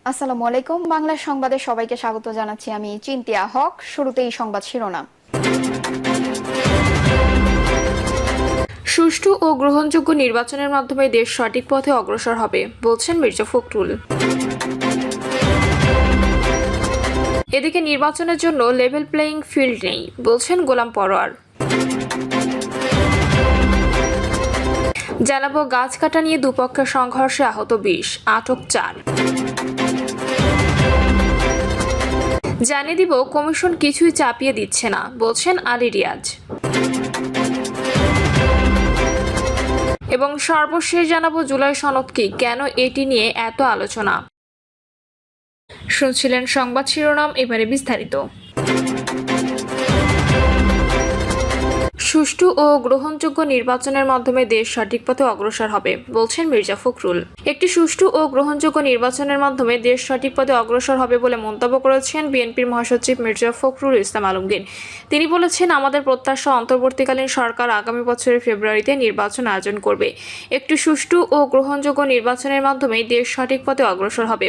আসসালামু আলাইকুম। বাংলা সংবাদে সবাইকে স্বাগত জানাচ্ছি। আমি চিন্তিয়া হক। শুরুতেই সংবাদ শিরোনাম। সুষ্ঠু ও গ্রহণযোগ্য নির্বাচনের মাধ্যমে দেশ সঠিক পথে অগ্রসর হবে বলছেন মির্জা ফখরুল। এদিকে নির্বাচনের জন্য লেভেল প্লেয়িং ফিল্ড নেই বলছেন গোলাম পরোয়ার। জানাবো গাছ কাটা নিয়ে দুপক্ষের সংঘর্ষে আহত 20, আটক 4। জানিয়ে দিব কমিশন কিছুই চাপিয়ে দিচ্ছে না বলছেন আলী রিয়াজ। এবং সর্বশেষ জানাবো জুলাই সনদ কি, কেন এটি নিয়ে এত আলোচনা। শুনছিলেন সংবাদ শিরোনাম, এবারে বিস্তারিত। সুষ্ঠু ও গ্রহণযোগ্য নির্বাচনের মাধ্যমে দেশ সঠিক পথে অগ্রসর হবে বলছেন মির্জা ফখরুল। একটি সুষ্ঠু ও গ্রহণযোগ্য নির্বাচনের মাধ্যমে দেশ সঠিক পথে অগ্রসর হবে বলে মন্তব্য করেছেন বিএনপির মহাসচিব মির্জা ফখরুল ইসলাম আলমগীর। তিনি বলেছেন, আমাদের প্রত্যাশা অন্তর্বর্তীকালীন সরকার আগামী বছরের ফেব্রুয়ারিতে নির্বাচন আয়োজন করবে। একটি সুষ্ঠু ও গ্রহণযোগ্য নির্বাচনের মাধ্যমে দেশ সঠিক পথে অগ্রসর হবে।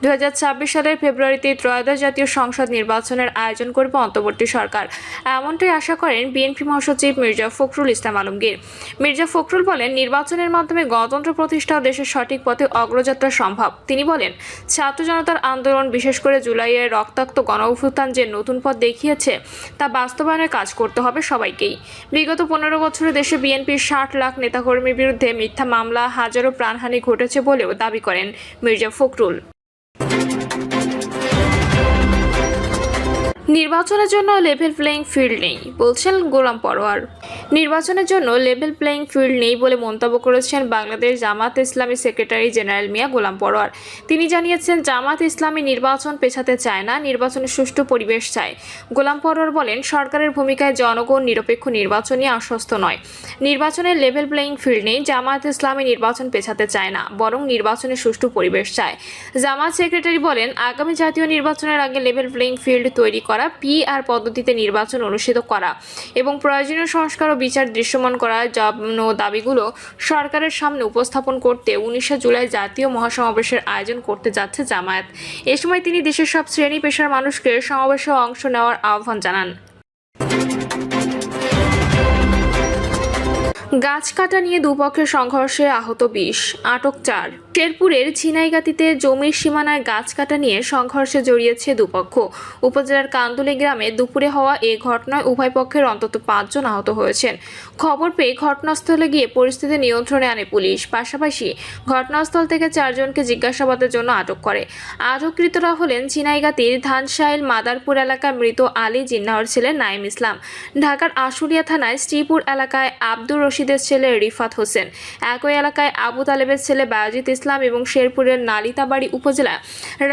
2026 সালের ফেব্রুয়ারিতে ত্রয়োদশ জাতীয় সংসদ নির্বাচনের আয়োজন করবে অন্তর্বর্তী সরকার, এমনটাই আশা করেন বিএনপি মহাসচিব মির্জা ফখরুল ইসলাম আলমগীর। মির্জা ফখরুল বলেন, নির্বাচনের মাধ্যমে গণতন্ত্র প্রতিষ্ঠা ও দেশের সঠিক পথে অগ্রযাত্রা সম্ভব। তিনি বলেন, ছাত্র জনতার আন্দোলন, বিশেষ করে জুলাইয়ের রক্তাক্ত গণঅভ্যুত্থান যে নতুন পথ দেখিয়েছে তা বাস্তবায়নের কাজ করতে হবে সবাইকেই। বিগত 15 বছরে দেশে বিএনপির 60 লাখ নেতাকর্মীর বিরুদ্ধে মিথ্যা মামলা, হাজারো প্রাণহানি ঘটেছে বলেও দাবি করেন মির্জা ফখরুল। নির্বাচনের জন্য লেভেল প্লেয়িং ফিল্ড নেই বলছেন গোলাম পরোয়ার। নির্বাচনের জন্য লেভেল প্লেয়িং ফিল্ড নেই বলে মন্তব্য করেছেন বাংলাদেশ জামাত ইসলামী সেক্রেটারি জেনারেল মিয়া গোলাম পরোয়ার। তিনি জানিয়েছেন, জামাত ইসলামী নির্বাচন পেছাতে চায় না, নির্বাচনের সুষ্ঠু পরিবেশ চায়। গোলাম পরোয়ার বলেন, সরকারের ভূমিকায় জনগণ নিরপেক্ষ নির্বাচন নিয়ে আশ্বস্ত নয়। নির্বাচনের লেভেল প্লেয়িং ফিল্ড নেই। জামাত ইসলামী নির্বাচন পেছাতে চায় না, বরং নির্বাচনের সুষ্ঠু পরিবেশ চায়। জামাত সেক্রেটারি বলেন, আগামী জাতীয় নির্বাচনের আগে লেভেল প্লেয়িং ফিল্ড তৈরি করা, পিআর পদ্ধতিতে নির্বাচন অনুষ্ঠিত করা এবং প্রয়োজনীয় সংস্কার ও বিচার দৃশ্যমান করার জন্য দাবিগুলো সরকারের সামনে উপস্থাপন করতে 19 জুলাই জাতীয় মহাসমাবেশের আয়োজন করতে যাচ্ছে জামায়াত। এ সময় তিনি দেশের সব শ্রেণী পেশার মানুষকে সমাবেশে অংশ নেওয়ার আহ্বান জানান। গাছ কাটা নিয়ে দুপক্ষের সংঘর্ষে আহত 20, আটক 4। শেরপুরের ঝিনাইগাতিতে জমির সীমানায় গাছ কাটা নিয়ে সংঘর্ষে জড়িয়েছে দুপক্ষ। উপজেলার কান্দুলি গ্রামে দুপুরে হওয়া এই ঘটনায় উভয় পক্ষের অন্তত 5 জন আহত হয়েছেন। খবর পেয়ে ঘটনাস্থলে গিয়ে পরিস্থিতি নিয়ন্ত্রণে আনে পুলিশ। পাশাপাশি ঘটনাস্থল থেকে 4 জনকে জিজ্ঞাসাবাদের জন্য আটক করে। আটককৃতরা হলেন ঝিনাইগাতির ধানশাইল মাদারপুর এলাকার মৃত আলী জিন্নাহর ছেলে নাইম ইসলাম, ঢাকার আশুলিয়া থানায় শ্রীপুর এলাকায় আব্দুর রশিদের ছেলে রিফাত হোসেন, একই এলাকায় আবু তালেবের ছেলে বায়াজিত ইসলাম এবং শেরপুরের নালিতাবাড়ি উপজেলা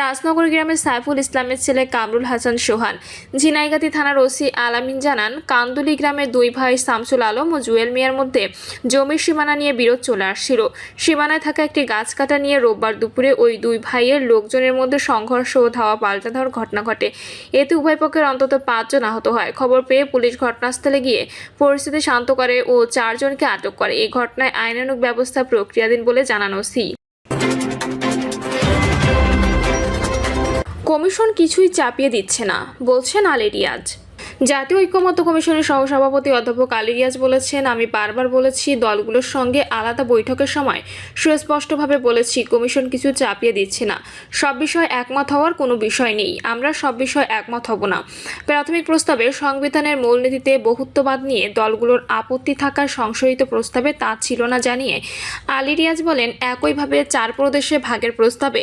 রাজনগর গ্রামের সাইফুল ইসলামের ছেলে কামরুল হাসান সোহান। ঝিনাইগাতি থানার ওসি আলামিন জানান, কান্দুলি গ্রামের 2 ভাই শামসুল আলম ও জুয়েল মিয়ার মধ্যে জমির সীমানা নিয়ে বিরোধ চলে আসছিল। সীমানায় থাকা একটি গাছ কাটা নিয়ে রোববার দুপুরে ওই 2 ভাইয়ের লোকজনের মধ্যে সংঘর্ষ ও ধাওয়া পাল্টা ধাওয়ার ঘটনা ঘটে। এতে উভয় পক্ষের অন্তত 5 জন আহত হয়। খবর পেয়ে পুলিশ ঘটনাস্থলে গিয়ে পরিস্থিতি শান্ত করে ও 4 জনকে আটক করে। এই ঘটনায় আইনানুগ ব্যবস্থা প্রক্রিয়াধীন বলে জানান ওসি। কমিশন কিছুই চাপিয়ে দিচ্ছে না বলছেন আলী রিয়াজ। জাতীয় ঐক্যমত্য কমিশনের সহসভাপতি অধ্যাপক আলী রিয়াজ বলেছেন, আমি বারবার বলেছি, দলগুলোর সঙ্গে আলাদা বৈঠকের সময় সুস্পষ্টভাবে বলেছি, কমিশন কিছু চাপিয়ে দিচ্ছে না। সব বিষয়ে একমত হওয়ার কোনো বিষয় নেই, আমরা সব বিষয়ে একমত হব না। প্রাথমিক প্রস্তাবে সংবিধানের মূলনীতিতে বহুত্ববাদ নিয়ে দলগুলোর আপত্তি থাকার সংশোধিত প্রস্তাবে তা ছিল না জানিয়ে আলী রিয়াজ বলেন, একইভাবে 4 প্রদেশে ভাগের প্রস্তাবে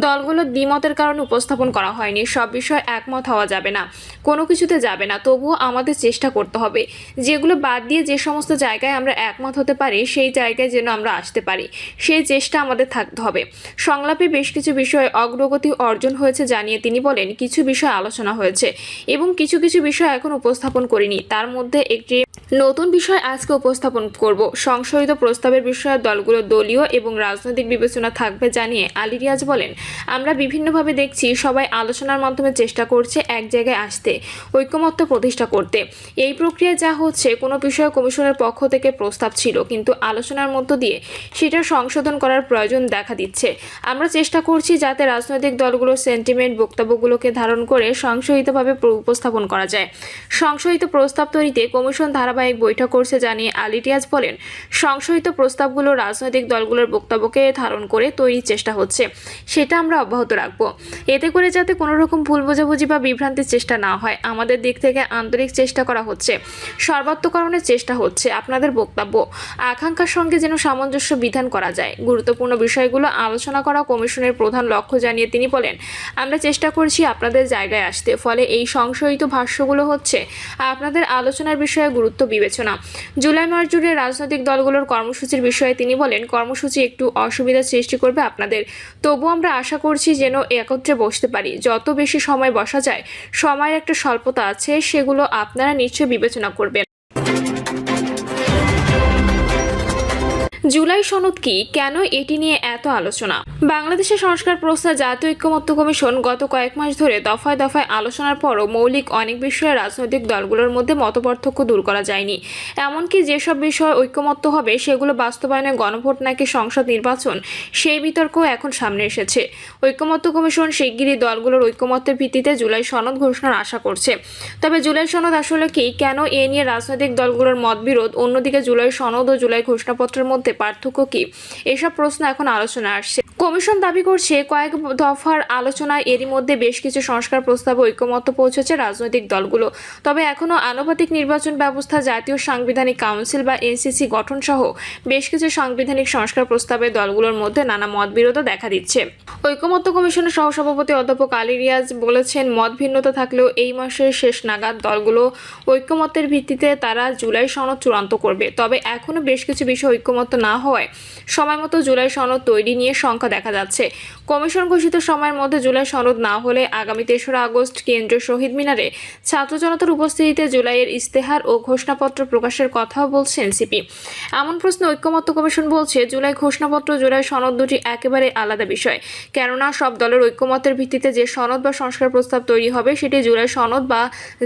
দলগুলোর দ্বিমতের কারণে উপস্থাপন করা হয়নি। সব বিষয়ে একমত হওয়া যাবে না, কোনো কিছুতে যাবে না, তবুও আমাদের চেষ্টা করতে হবে। যেগুলো বাদ দিয়ে যে সমস্ত জায়গায় আমরা একমত হতে পারি সেই জায়গায় যেন আমরা আসতে পারি, সেই চেষ্টা আমাদের থাকতে হবে। সংলাপে বেশ কিছু বিষয়ে অগ্রগতি অর্জন হয়েছে জানিয়ে তিনি বলেন, কিছু বিষয় আলোচনা হয়েছে এবং কিছু কিছু বিষয় এখন উপস্থাপন করিনি। তার মধ্যে একটি নতুন বিষয় আজকে উপস্থাপন করব। সংশোধিত প্রস্তাবের বিষয়ে দলগুলো দলীয় এবং রাজনৈতিক বিবেচনা থাকবে জানিয়ে আলী রিয়াজ বলেন, আমরা বিভিন্নভাবে দেখছি সবাই আলোচনার মাধ্যমে চেষ্টা করছে এক জায়গায় আসতে, ঐকমত্য প্রতিষ্ঠা করতে। এই প্রক্রিয়ায় যা হচ্ছে, কোনো বিষয়ে কমিশনের পক্ষ থেকে প্রস্তাব ছিল, কিন্তু আলোচনার মধ্য দিয়ে সেটা সংশোধন করার প্রয়োজন দেখা দিচ্ছে। আমরা চেষ্টা করছি যাতে রাজনৈতিক দলগুলোর সেন্টিমেন্ট বক্তব্যগুলোকে ধারণ করে সংশোধিতভাবে উপস্থাপন করা যায়। সংশোধিত প্রস্তাব তৈরিতে কমিশন ধারাবাহিক বৈঠক করছে জানিয়ে আলী রিয়াজ বলেন, সংশোধিত প্রস্তাবগুলো রাজনৈতিক দলগুলোর বক্তব্যকে ধারণ করে তৈরির চেষ্টা হচ্ছে, সেটা আমরা অব্যাহত রাখব। এতে করে যাতে কোনো রকম ভুল বোঝাবুঝি বা বিভ্রান্তির চেষ্টা না হয়, আমাদের দিক থেকে আন্তরিক চেষ্টা করা হচ্ছে, সর্বাত্মকরণের চেষ্টা হচ্ছে। আপনাদের বক্তব্য আকাঙ্ক্ষার সঙ্গে যেন সামঞ্জস্য বিধান করা যায়। গুরুত্বপূর্ণ বিষয়গুলো আলোচনা করা কমিশনের প্রধান লক্ষ্য জানিয়ে তিনি বলেন, আমরা চেষ্টা করছি আপনাদের জায়গায় আসতে, ফলে এই সংশোধিত ভাষ্যগুলো হচ্ছে আপনাদের আলোচনার বিষয়ে গুরুত্ব বিবেচনা। জুলাই মাস জুড়ে রাজনৈতিক দলগুলোর কর্মসূচির বিষয়ে তিনি বলেন, কর্মসূচি একটু অসুবিধার সৃষ্টি করবে আপনাদের, তবু আমরা আশা করছি যেন একত্রে বসতে পারি। যত বেশি সময় বসা যায়, সময়ের একটা স্বল্পতা আছে, সেগুলো আপনারা নিশ্চয়ই বিবেচনা করবেন। জুলাই সনদ কি, কেন এটি নিয়ে এত আলোচনা? বাংলাদেশের সংস্কার প্রশ্নে জাতীয় ঐক্যমত্য কমিশন গত কয়েক মাস ধরে দফায় দফায় আলোচনার পরও মৌলিক অনেক বিষয়ে রাজনৈতিক দলগুলোর মধ্যে মতপার্থক্য দূর করা যায়নি। এমনকি যেসব বিষয়ে ঐক্যমত্য হবে সেগুলো বাস্তবায়নে গণভোট নাকি সংসদ নির্বাচন, সেই বিতর্কও এখন সামনে এসেছে। ঐক্যমত্য কমিশন শিগগিরই দলগুলোর ঐক্যমত্যের ভিত্তিতে জুলাই সনদ ঘোষণার আশা করছে। তবে জুলাই সনদ আসলে কি, কেন এ নিয়ে রাজনৈতিক দলগুলোর মতবিরোধ, অন্যদিকে জুলাই সনদ ও জুলাই ঘোষণাপত্রের মধ্যে পার্থক্য কি, এসব প্রশ্ন এখন আলোচনা আসছে। কমিশন দাবি করছে, কয়েক দফার আলোচনায় এরই মধ্যে বেশ কিছু সংস্কার প্রস্তাবে ঐকমত্য পৌঁছেছে রাজনৈতিক দলগুলো। তবে এখনও আনুপাতিক নির্বাচন ব্যবস্থা, জাতীয় সাংবিধানিক কাউন্সিল বা এনসিসি গঠন সহ বেশ কিছু সাংবিধানিক সংস্কার প্রস্তাবে দলগুলোর মধ্যে নানা মতবিরোধ দেখা দিচ্ছে। ঐকমত্য কমিশনের সহসভাপতি অধ্যাপক আলী রিয়াজ বলেছেন, মত ভিন্নতা থাকলেও এই মাসের শেষ নাগাদ দলগুলো ঐকমত্যের ভিত্তিতে তারা জুলাই সনদ চূড়ান্ত করবে। তবে এখনও বেশ কিছু বিষয় ঐকমত্য না হওয়ায় সময়মতো জুলাই সনদ তৈরি নিয়ে শঙ্কা দেখা যাচ্ছে। কমিশন ঘোষিত সময়ের মধ্যে জুলাই সনদ না হলে আগামী 3রা আগস্ট কেন্দ্রীয় শহীদ মিনারে ছাত্র জনতার উপস্থিতিতে জুলাইয়ের ইস্তেহার ও ঘোষণাপত্র প্রকাশের কথাও বলছে এনসিপি। এমন প্রশ্নে ঐকমত্য কমিশন বলছে, জুলাই ঘোষণাপত্র জুলাই সনদ দুটি একেবারে আলাদা বিষয়। কেননা সব দলের ঐকমত্যের ভিত্তিতে যে সনদ বা সংস্কার প্রস্তাব তৈরি হবে সেটি জুলাই সনদ বা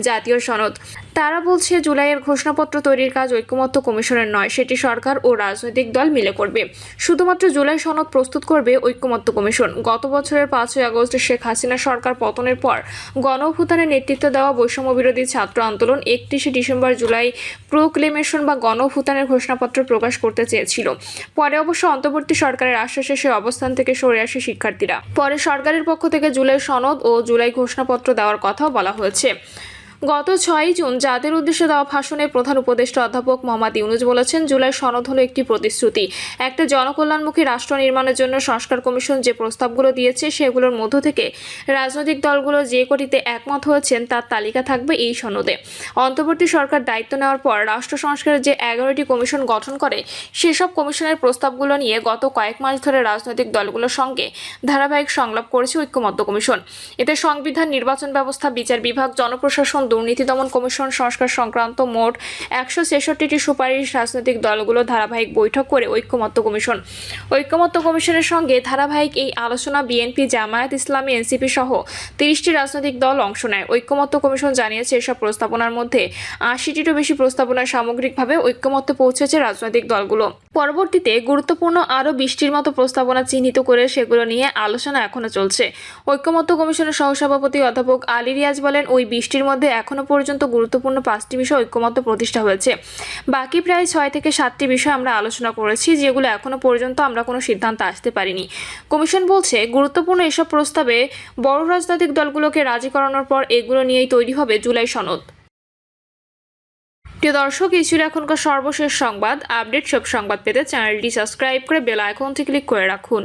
জাতীয় সনদ। তারা বলছে, জুলাইয়ের ঘোষণাপত্র তৈরির কাজ ঐকমত্য কমিশনের নয়, সেটি সরকার ও রাজনৈতিক দল মিলে করবে। শুধুমাত্র জুলাই সনদ প্রস্তুত করবে ঐকমত্য কমিশন। গত বছরের 5ই আগস্ট শেখ হাসিনা সরকার পতনের পর গণ অভ্যুত্থানে নেতৃত্ব দেওয়া বৈষম্য বিরোধী ছাত্র আন্দোলন 31শে ডিসেম্বর জুলাই প্রোক্লেমেশন বা গণ অভ্যুত্থানের ঘোষণাপত্র প্রকাশ করতে চেয়েছিল। পরে অবশ্য অন্তর্বর্তী সরকারের আশ্বাসে সে অবস্থান থেকে সরে আসে শিক্ষার্থীরা। পরে সরকারের পক্ষ থেকে জুলাই সনদ ও জুলাই ঘোষণাপত্র দেওয়ার কথাও বলা হয়েছে। গত 6ই জুন জাতির উদ্দেশ্যে দেওয়া ভাষণে প্রধান উপদেষ্টা অধ্যাপক মোহাম্মদ ইউনূস বলেছেন, জুলাই সনদ হলো একটি প্রতিশ্রুতি। একটা জনকল্যাণমুখী রাষ্ট্র নির্মাণের জন্য সংস্কার কমিশন যে প্রস্তাবগুলো দিয়েছে সেগুলোর মধ্য থেকে রাজনৈতিক দলগুলো যে কটিতে একমত হয়েছেন তার তালিকা থাকবে এই সনদে। অন্তর্বর্তী সরকার দায়িত্ব নেওয়ার পর রাষ্ট্র সংস্কারের যে 11টি কমিশন গঠন করে, সেসব কমিশনের প্রস্তাবগুলো নিয়ে গত কয়েক মাস ধরে রাজনৈতিক দলগুলোর সঙ্গে ধারাবাহিক সংলাপ করেছে ঐকমত্য কমিশন। এতে সংবিধান, নির্বাচন ব্যবস্থা, বিচার বিভাগ, জনপ্রশাসন, দুর্নীতি দমন কমিশন সংস্কার সংক্রান্ত মোট 166টি সুপারিশ রাজনৈতিক দলগুলো ধারাবাহিক বৈঠক করে ঐকমত্য কমিশনের সঙ্গে ধারাবাহিক এই আলোচনা বিএনপি, জামায়াত ইসলামী, এনসিপি সহ 30টি রাজনৈতিক দল অংশ নেয়। ঐকমত্য কমিশন জানিয়েছে, এসব প্রস্তাবনার মধ্যে 80টিরও বেশি প্রস্তাবনায় সামগ্রিকভাবে ঐকমত্যে পৌঁছেছে রাজনৈতিক দলগুলো। পরবর্তীতে গুরুত্বপূর্ণ আরও 20টির মতো প্রস্তাবনা চিহ্নিত করে সেগুলো নিয়ে আলোচনা এখনো চলছে। ঐকমত্য কমিশনের সহসভাপতি অধ্যাপক আলী রিয়াজ বলেন, ওই 20টির মধ্যে এখনো পর্যন্ত গুরুত্বপূর্ণ 5টি বিষয় ঐকমত্য প্রতিষ্ঠা হয়েছে। বাকি প্রায় 6 থেকে 7টি বিষয় আমরা আলোচনা করেছি, যেগুলো এখনো পর্যন্ত আমরা কোনো সিদ্ধান্ত আসতে পারিনি। কমিশন বলছে, গুরুত্বপূর্ণ এসব প্রস্তাবে বড় রাজনৈতিক দলগুলোকে রাজি করানোর পর এগুলো নিয়েই তৈরি হবে জুলাই সনদ। প্রিয় দর্শক, এই ছিল এখনকার সর্বশেষ সংবাদ। আপডেট সব সংবাদ পেতে চ্যানেলটি সাবস্ক্রাইব করে বেল আইকনটি ক্লিক করে রাখুন।